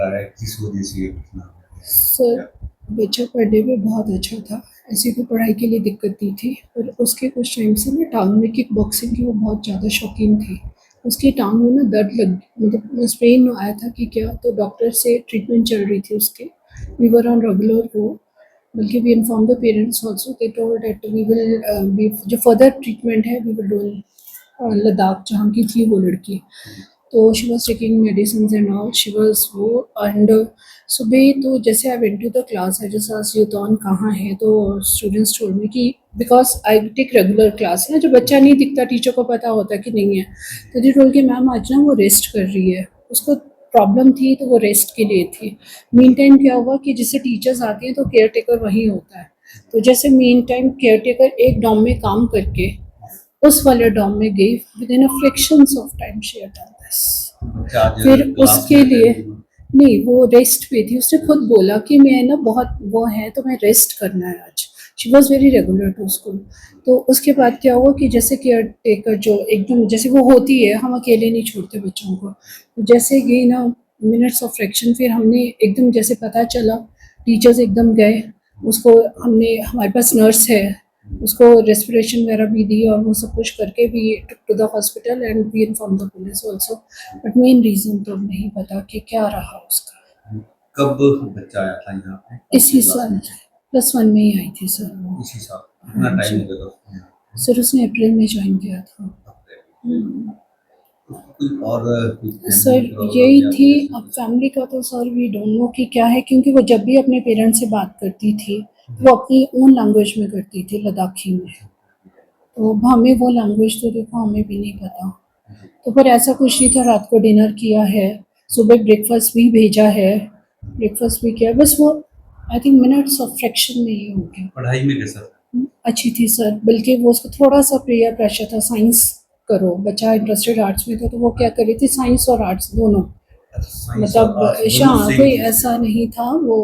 आ रहा है, किस वजह से ये घटना हुई? सर, बच्चा पढ़ने में बहुत अच्छा था, ऐसी कोई पढ़ाई के लिए दिक्कत नहीं थी, पर उसके कुछ टाइम से ना टांग में किक बॉक्सिंग की वो बहुत ज़्यादा शौकीन थी। उसकी टांग में ना दर्द लग मतलब पेन आया था कि क्या, तो डॉक्टर से ट्रीटमेंट चल रही थी उसके। वी वर ऑन रेगुलर वो, बल्कि we inform the parents also, they told that we will be जो फर्दर ट्रीटमेंट है we will do in Ladakh, जहाँ की थी वो लड़की। तो she was taking medicine and all, she was वो। एंड सुबह तो जैसे I went to the class, I just asked यूतौन कहाँ है, तो स्टूडेंट्स टोल्ड मी कि because I take regular class ना, जो बच्चा नहीं दिखता टीचर को पता होता कि नहीं है, तो जी टोल्ड कि मैम आज ना वो रेस्ट कर रही है, उसको प्रॉब्लम थी तो वो रेस्ट के लिए थी। मीन टाइम क्या हुआ कि जिससे टीचर्स आते हैं तो केयर टेकर वहीं होता है, तो जैसे मीन टाइम केयर टेकर एक डॉम में काम करके उस वाले डॉम में गई, with in a fractions of time she had done this. बच्चा आज फिर क्लास उसके में लिए अटेंड हुआ? नहीं, वो रेस्ट पे थी, उसने खुद बोला कि मैं ना बहुत वो है तो मैं रेस्ट करना है आज। She was very regular to school. तो उसके बाद क्या हुआ कि जैसे केयर टेकर जो एकदम जैसे वो होती है, हम अकेले नहीं छोड़ते बच्चों को, तो जैसे गई ना मिनट्स ऑफ फ्रैक्शन, फिर हमने एकदम जैसे पता चला, टीचर्स एकदम गए उसको, हमने हमारे पास नर्स है, उसको रेस्पिरेशन वगैरह भी दी और वो सब कुछ करके we took to the hospital and we inform the police also. But main reason तो नहीं पता कि क्या रहा उसका। कब बच्चा आया था यहाँ पे? इसी साल +1 में ही आई थी सर वो। इसी साल? कितना हाँ टाइम जी हो गया था उसको यहाँ? सर, उसने अप्रैल में ज्वाइन किया था। कोई और कोई सर फैमिली प्रॉब्लम यही या थी, कोई ऐसी अब कुछ? फैमिली का तो सर वी डोंट नो कि क्या है, क्योंकि वो जब भी अपने पेरेंट्स से बात करती थी वो अपनी ओन लैंग्वेज में करती थी, लद्दाखी में, तो अब हमें वो लैंग्वेज तो देखो हमें भी नहीं पता। तो पर ऐसा कुछ नहीं था, रात को डिनर किया है, सुबह ब्रेकफास्ट भी भेजा है, ब्रेकफास्ट भी किया, बस वो I think minutes of fraction में ही हो गया। पढ़ाई में कैसा था? अच्छी थी सर, बल्कि वो उसको थोड़ा सा प्रेयर प्रेशर था, साइंस करो, बच्चा इंटरेस्टेड आर्ट्स में था तो वो क्या कर रही थी, साइंस और आर्ट्स दोनों, अच्छा, साइंस और मतलब आर्ट्स दोनों हाँ सेम कोई चीज़ थी। ऐसा नहीं था वो,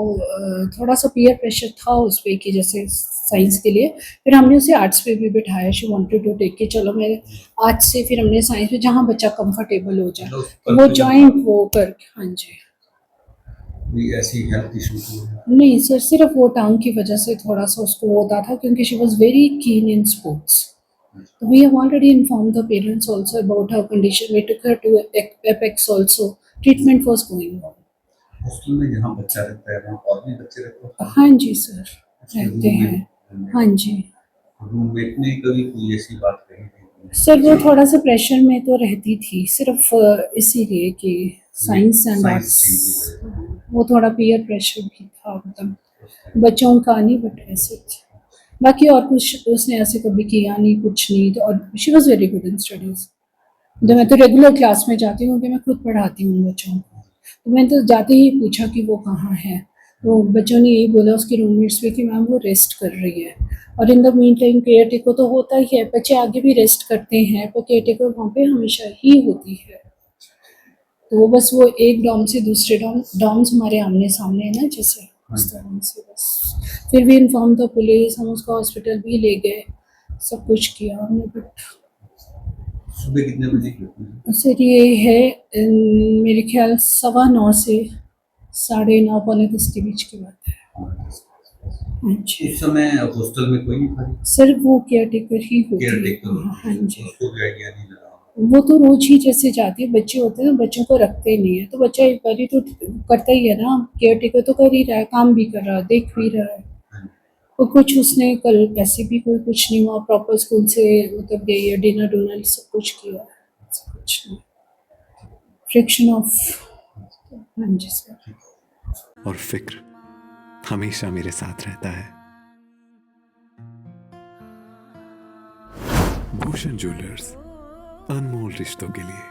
थोड़ा सा पीयर प्रेशर था उस पर कि जैसे साइंस के लिए, फिर हमने उसे आर्ट्स पे भी बिठाया, शी वांटेड टू टेक के चलो मैं आर्ट्स से, फिर हमने साइंस में जहाँ बच्चा कंफर्टेबल हो जाए मतलब उसको तो वो कंफ्यूजन था, जॉइंट वो कर, हाँ जी। कोई ऐसी हेल्थ इशू तो है? नहीं सर, सिर्फ वो टांग की वजह से थोड़ा सा उसको होता था, क्योंकि she was very keen in sports. We have already informed the parents also about her condition. We took her to Apex also. Treatment was going on. Hostel में जहाँ बच्चा रहता है वहाँ और भी बच्चे रहते हैं? हाँ जी सर, उसके रहते हैं। हाँ जी रूममेट ने कभी कोई ऐसी बात कही थी? सर, वो थोड़ा सा प्रेशर में तो रहती थी, सिर्फ इसीलिए कि science and science arts, stream की वजह से? वो थोड़ा पीयर प्रेशर भी था, मतलब बच्चों का नहीं, बट ऐसे बाकी और कुछ उसने ऐसे कभी किया नहीं, कुछ नहीं। तो और she was very good in studies. जब मैं तो रेगुलर क्लास में जाती हूँ, क्योंकि मैं खुद पढ़ाती हूँ बच्चों को, तो मैंने तो जाते ही पूछा कि वो कहाँ है, तो बच्चों ने यही बोला उसके रूममेट्स पे कि मैम वो रेस्ट कर रही है। और in the mean time care taker तो होता ही है, बच्चे आगे भी रेस्ट करते हैं, पर केयर टेकर वहाँ पे हमेशा ही होती है। तो वो बस वो एक डॉम से दूसरे डॉम्स हमारे आमने सामने है ना, जैसे उस तरह से बस। फिर भी इन्फॉर्म द पुलिस, हम उसको हॉस्पिटल भी ले गए, सब कुछ किया हमने, बट सुबह कितने बजे की होती है? सर ये है मेरे ख्याल 9:15 से 9:30 9:45 के बीच की बात है। हाँ जी उस समय हॉस्टल में कोई नहीं था? सर, वो केयर टेकर ही होती केयर है। टेकर, हाँ जी, उसको भी आइडिया नहीं लगा? वो तो रोज ही जैसे जाती है, बच्चे होते हैं ना, बच्चों को रखते नहीं है, तो बच्चा एक बारी तो करता ही है ना, केयर टेकर तो कर ही रहा है, काम भी कर रहा है, देख भी रहा है। और कुछ उसने कल ऐसे भी कोई कुछ नहीं हुआ, प्रॉपर स्कूल से मतलब गई है, डिनर डुनर सब कुछ किया, ऐसा कुछ नहीं, फ्रिक्शन ऑफ। हाँ जी सर। और फिक्र हमेशा मेरे साथ रहता है। भूषण ज्वेलर्स, अनमोल रिश्तों के लिए।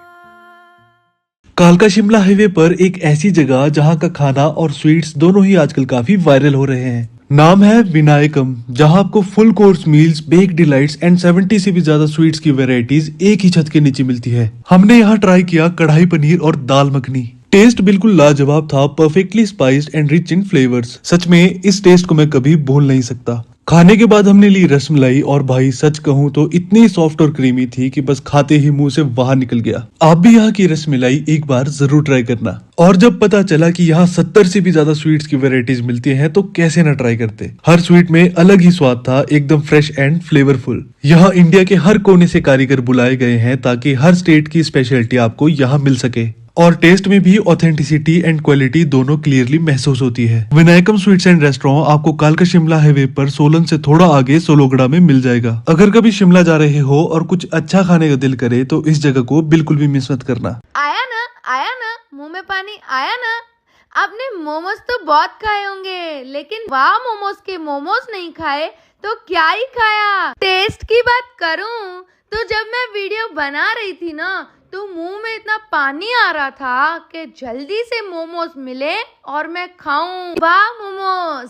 कालका शिमला हाईवे पर एक ऐसी जगह जहां का खाना और स्वीट्स दोनों ही आजकल काफी वायरल हो रहे हैं। नाम है विनायकम, जहां आपको full course meals, bake delights and 70 से भी ज्यादा स्वीट्स की वैरायटीज एक ही छत के नीचे मिलती है। हमने यहाँ ट्राई किया कढ़ाई पनीर और दाल मखनी। टेस्ट बिल्कुल लाजवाब था, perfectly spiced and rich in flavours. सच में इस टेस्ट को मैं कभी भूल नहीं सकता। खाने के बाद हमने ली रसमलाई और भाई सच कहूँ तो इतनी सॉफ्ट और क्रीमी थी कि बस खाते ही मुंह से बाहर निकल गया। आप भी यहाँ की रसमलाई एक बार जरूर ट्राई करना। और जब पता चला कि यहाँ 70 से भी ज्यादा स्वीट्स की वैरायटीज मिलती हैं तो कैसे ना ट्राई करते। हर स्वीट में अलग ही स्वाद था, एकदम फ्रेश एंड फ्लेवरफुल। यहाँ इंडिया के हर कोने से कारीगर बुलाए गए हैं ताकि हर स्टेट की स्पेशलिटी आपको यहाँ मिल सके और टेस्ट में भी ऑथेंटिसिटी एंड क्वालिटी दोनों क्लियरली महसूस होती है। विनायकम स्वीट्स एंड रेस्टोरेंट आपको कालका शिमला हाईवे पर सोलन से थोड़ा आगे सोलोगड़ा में मिल जाएगा। अगर कभी शिमला जा रहे हो और कुछ अच्छा खाने का दिल करे तो इस जगह को बिल्कुल भी मिस मत करना। आया ना मुंह में पानी आया ना। आपने मोमोज तो बहुत खाए होंगे, लेकिन वाह मोमोज के मोमोज नहीं खाए तो क्या ही खाया। टेस्ट की बात करूं तो जब मैं वीडियो बना रही थी ना तो मुंह में इतना पानी आ रहा था कि जल्दी से मोमोज मिले और मैं खाऊं। वाह मोमोज।